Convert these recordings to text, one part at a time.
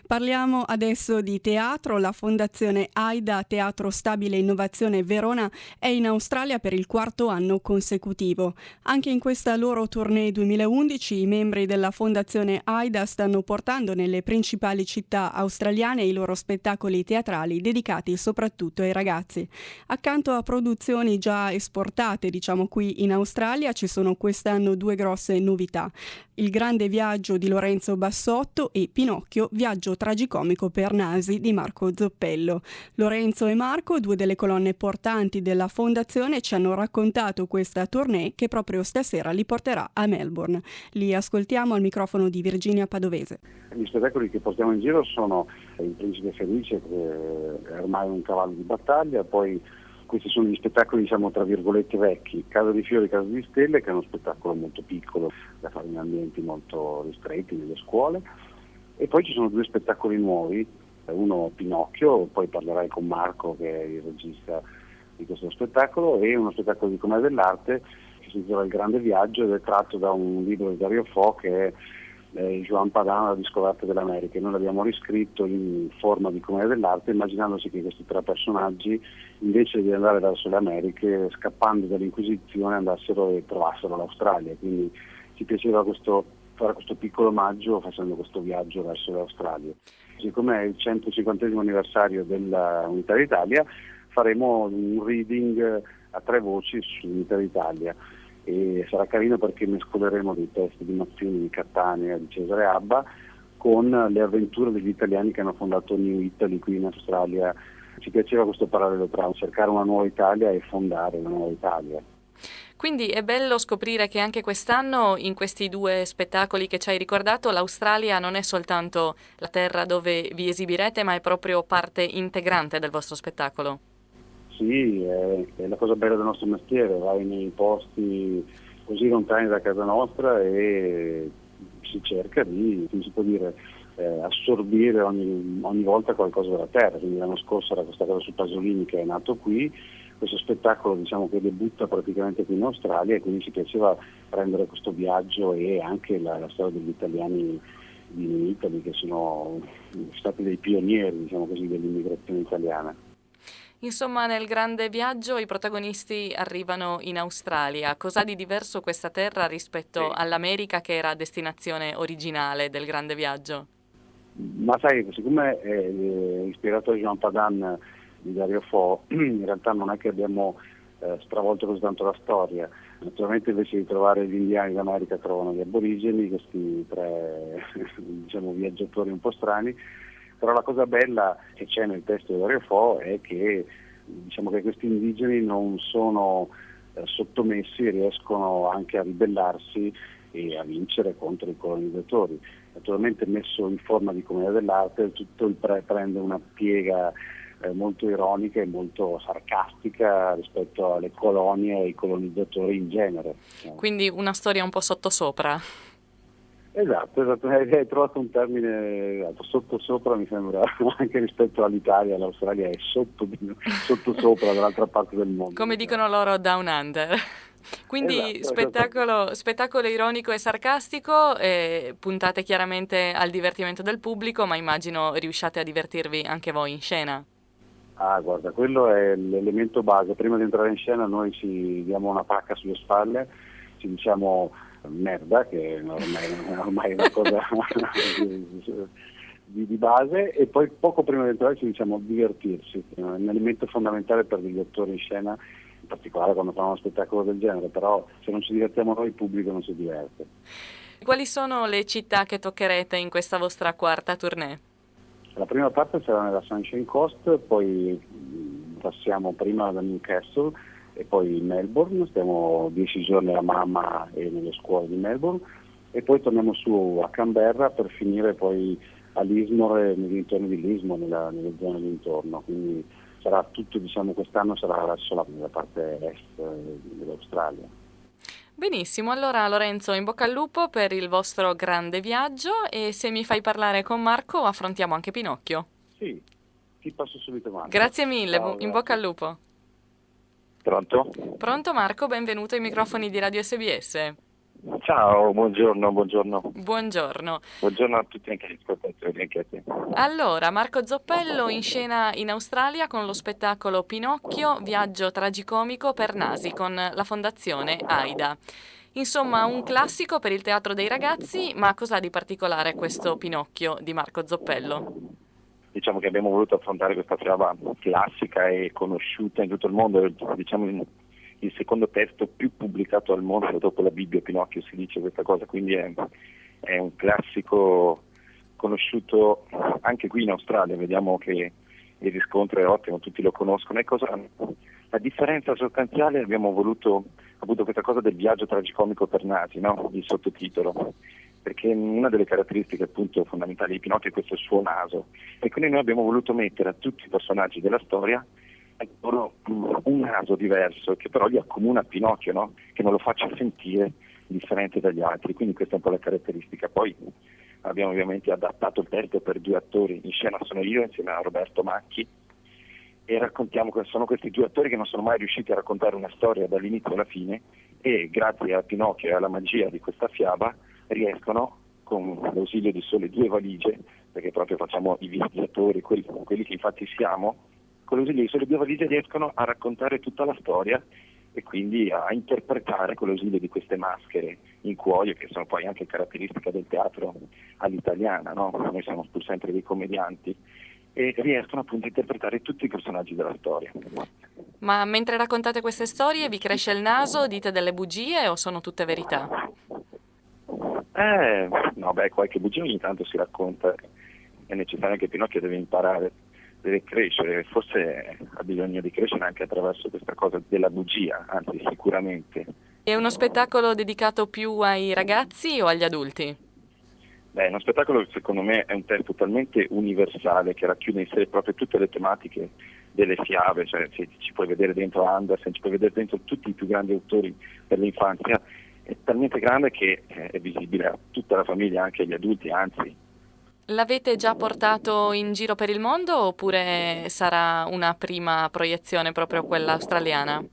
Parliamo adesso di teatro. La Fondazione AIDA Teatro Stabile Innovazione Verona è in Australia per il quarto anno consecutivo. Anche in questa loro tournée 2011 i membri della Fondazione AIDA stanno portando nelle principali città australiane i loro spettacoli teatrali dedicati soprattutto ai ragazzi. Accanto a produzioni già esportate, qui in Australia, ci sono quest'anno due grosse novità: Il grande viaggio di Lorenzo Bassotto e Pinocchio, viaggio tragicomico per nasi di Marco Zoppello. Lorenzo e Marco, due delle colonne portanti della fondazione, ci hanno raccontato questa tournée che proprio stasera li porterà a Melbourne. Li ascoltiamo al microfono di Virginia Padovese. Gli spettacoli che portiamo in giro sono Il Principe Felice, che è ormai un cavallo di battaglia, poi questi sono gli spettacoli tra virgolette vecchi, Casa di Fiori, Casa di Stelle, che è uno spettacolo molto piccolo da fare in ambienti molto ristretti, nelle scuole, e poi ci sono due spettacoli nuovi, uno Pinocchio, poi parlerai con Marco che è il regista di questo spettacolo, e uno spettacolo di commedia dell'arte che si intitola Il grande viaggio ed è tratto da un libro di Dario Fo che è Joan Padan, La riscoperta dell'America. Noi l'abbiamo riscritto in forma di commedia dell'arte, immaginandosi che questi tre personaggi, invece di andare verso le Americhe, scappando dall'Inquisizione, andassero e trovassero l'Australia. Quindi ci piaceva fare questo piccolo omaggio facendo questo viaggio verso l'Australia. Siccome è il 150° anniversario dell'Unità d'Italia, faremo un reading a tre voci sull'Unità d'Italia. E sarà carino perché mescoleremo dei testi di Mazzini, di Cattanea, di Cesare Abba con le avventure degli italiani che hanno fondato New Italy qui in Australia. Ci piaceva questo parallelo tra cercare una nuova Italia e fondare una nuova Italia. Quindi è bello scoprire che anche quest'anno, in questi due spettacoli che ci hai ricordato, l'Australia non è soltanto la terra dove vi esibirete, ma è proprio parte integrante del vostro spettacolo. Sì, è la cosa bella del nostro mestiere, vai nei posti così lontani da casa nostra e si cerca di, come si può dire, assorbire ogni volta qualcosa dalla terra. Quindi l'anno scorso era questa cosa su Pasolini che è nato qui, questo spettacolo che debutta praticamente qui in Australia, e quindi ci piaceva prendere questo viaggio e anche la storia degli italiani di New Italy, che sono stati dei pionieri dell'immigrazione italiana. Insomma, nel grande viaggio i protagonisti arrivano in Australia. Cos'ha di diverso questa terra rispetto all'America, che era destinazione originale del grande viaggio? Ma sai, siccome è ispirato a Jean Padan di Dario Fo, in realtà non è che abbiamo stravolto così tanto la storia. Naturalmente invece di trovare gli indiani d'America trovano gli aborigeni, questi tre viaggiatori un po' strani. Però la cosa bella che c'è nel testo di Dario Fo è che che questi indigeni non sono sottomessi, riescono anche a ribellarsi e a vincere contro i colonizzatori. Naturalmente messo in forma di commedia dell'arte, tutto prende una piega molto ironica e molto sarcastica rispetto alle colonie e ai colonizzatori in genere. Quindi una storia un po' sottosopra. Esatto, hai trovato un termine sottosopra, mi sembra, anche rispetto all'Italia. L'Australia è sottosopra dall'altra parte del mondo. Come dicono loro, down under. Quindi esatto. spettacolo ironico e sarcastico, puntate chiaramente al divertimento del pubblico, ma immagino riusciate a divertirvi anche voi in scena. Ah, guarda, quello è l'elemento base. Prima di entrare in scena noi ci diamo una pacca sulle spalle, ci diciamo merda, che ormai è una cosa di base, e poi poco prima di entrare ci diciamo divertirsi. È un elemento fondamentale per gli attori in scena, in particolare quando fanno uno spettacolo del genere, però se non ci divertiamo noi il pubblico non si diverte. Quali sono le città che toccherete in questa vostra quarta tournée? La prima parte sarà nella Sunshine Coast, poi passiamo prima da Newcastle e poi in Melbourne, stiamo 10 giorni a Mamma e nelle scuole di Melbourne, e poi torniamo su a Canberra per finire poi a Lismore, nei dintorni di Lismore, nelle zone d'intorno. Quindi sarà tutto, quest'anno sarà verso la parte est dell'Australia. Benissimo, allora Lorenzo, in bocca al lupo per il vostro grande viaggio, e se mi fai parlare con Marco affrontiamo anche Pinocchio. Sì, ti passo subito Marco. Grazie mille, Ciao, in bocca al lupo. Pronto? Pronto Marco, benvenuto ai microfoni di Radio SBS. Ciao, buongiorno. Buongiorno. Buongiorno a tutti, anche agli ascoltatori, anche a te. Allora, Marco Zoppello in scena in Australia con lo spettacolo Pinocchio, viaggio tragicomico per nasi con la fondazione AIDA. Insomma, un classico per il teatro dei ragazzi, ma cos'ha di particolare questo Pinocchio di Marco Zoppello? Diciamo che abbiamo voluto affrontare questa fiaba classica e conosciuta in tutto il mondo, diciamo il secondo testo più pubblicato al mondo dopo la Bibbia. Pinocchio si dice questa cosa, quindi è un classico conosciuto anche qui in Australia. Vediamo che il riscontro è ottimo, tutti lo conoscono. La differenza sostanziale, abbiamo voluto appunto questa cosa del viaggio tragicomico per nasi, no? Il sottotitolo, perché una delle caratteristiche appunto fondamentali di Pinocchio è questo suo naso, e quindi noi abbiamo voluto mettere a tutti i personaggi della storia un naso diverso che però li accomuna a Pinocchio, no? Che non lo faccia sentire differente dagli altri, quindi questa è un po' la caratteristica. Poi abbiamo ovviamente adattato il testo per 2 attori, in scena sono io insieme a Roberto Macchi, e raccontiamo, sono questi 2 attori che non sono mai riusciti a raccontare una storia dall'inizio alla fine, e grazie a Pinocchio e alla magia di questa fiaba riescono, con l'ausilio di sole 2 valigie, perché proprio facciamo i viaggiatori, quelli che infatti siamo, con l'ausilio di sole 2 valigie riescono a raccontare tutta la storia e quindi a interpretare con l'ausilio di queste maschere in cuoio, che sono poi anche caratteristica del teatro all'italiana, no? Noi siamo pur sempre dei commedianti, e riescono appunto a interpretare tutti i personaggi della storia. Ma mentre raccontate queste storie vi cresce il naso, dite delle bugie o sono tutte verità? No, qualche bugia ogni tanto si racconta, è necessario che Pinocchio deve imparare, deve crescere, forse ha bisogno di crescere anche attraverso questa cosa della bugia, anzi sicuramente. È uno spettacolo dedicato più ai ragazzi o agli adulti? È uno spettacolo che secondo me è un testo talmente universale che racchiude in sé proprio tutte le tematiche delle fiabe, cioè ci puoi vedere dentro Andersen, ci puoi vedere dentro tutti i più grandi autori per l'infanzia, è talmente grande che è visibile a tutta la famiglia, anche agli adulti, anzi. L'avete già portato in giro per il mondo oppure sarà una prima proiezione proprio quella australiana?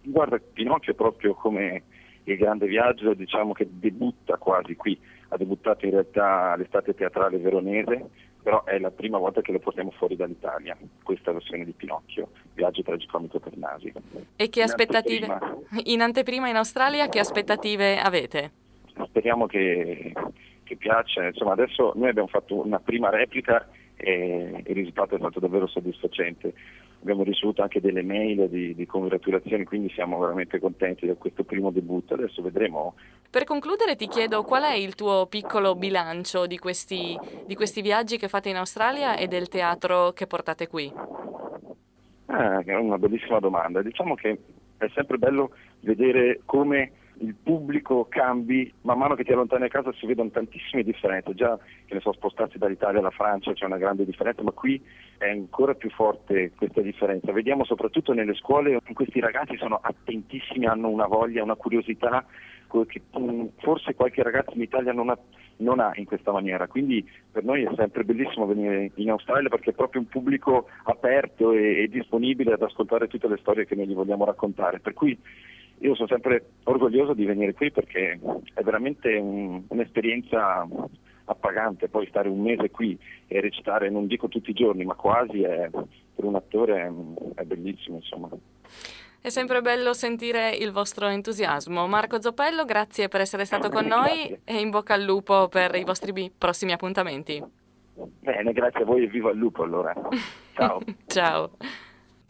Guarda, Pinocchio è proprio come il grande viaggio, diciamo che debutta quasi qui, ha debuttato in realtà all'Estate Teatrale Veronese, però è la prima volta che lo portiamo fuori dall'Italia, questa versione di Pinocchio, viaggio tragicomico per nasi. E che aspettative? In anteprima in Australia che aspettative avete? Speriamo che piaccia, insomma adesso noi abbiamo fatto una prima replica e il risultato è stato davvero soddisfacente. Abbiamo ricevuto anche delle mail di congratulazioni, quindi siamo veramente contenti di questo primo debutto. Adesso vedremo. Per concludere ti chiedo qual è il tuo piccolo bilancio di questi viaggi che fate in Australia e del teatro che portate qui? È una bellissima domanda. Diciamo che è sempre bello vedere come il pubblico cambi, man mano che ti allontani a casa si vedono tantissime differenze, già che ne so, spostarsi dall'Italia alla Francia c'è una grande differenza, ma qui è ancora più forte questa differenza. Vediamo soprattutto nelle scuole, questi ragazzi sono attentissimi, hanno una voglia, una curiosità che forse qualche ragazzo in Italia non ha in questa maniera, quindi per noi è sempre bellissimo venire in Australia perché è proprio un pubblico aperto e disponibile ad ascoltare tutte le storie che noi gli vogliamo raccontare, per cui io sono sempre orgoglioso di venire qui perché è veramente un'esperienza appagante. Poi stare un mese qui e recitare, non dico tutti i giorni, ma quasi, per un attore è bellissimo, insomma. È sempre bello sentire il vostro entusiasmo. Marco Zoppello, grazie per essere stato con noi e in bocca al lupo per i vostri prossimi appuntamenti. Bene, grazie a voi e viva il lupo allora. Ciao. Ciao.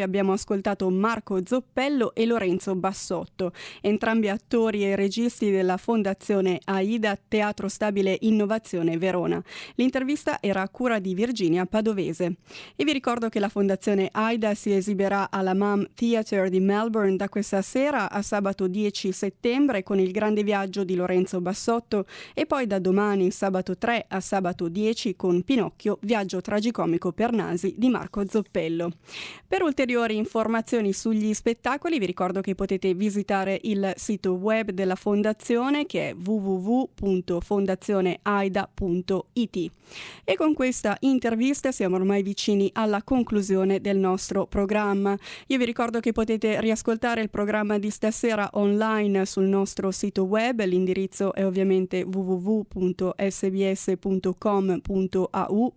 Abbiamo ascoltato Marco Zoppello e Lorenzo Bassotto, entrambi attori e registi della Fondazione AIDA Teatro Stabile Innovazione Verona. L'intervista era a cura di Virginia Padovese. E vi ricordo che la Fondazione AIDA si esibirà alla MAM Theatre di Melbourne da questa sera a sabato 10 settembre con Il grande viaggio di Lorenzo Bassotto e poi da domani sabato 3 a sabato 10 con Pinocchio, viaggio tragicomico per nasi di Marco Zoppello. Per ulteriori informazioni sugli spettacoli vi ricordo che potete visitare il sito web della Fondazione che è www.fondazioneaida.it. E con questa intervista siamo ormai vicini alla conclusione del nostro programma. Io vi ricordo che potete riascoltare il programma di stasera online sul nostro sito web, l'indirizzo è ovviamente www.sbs.com.au/.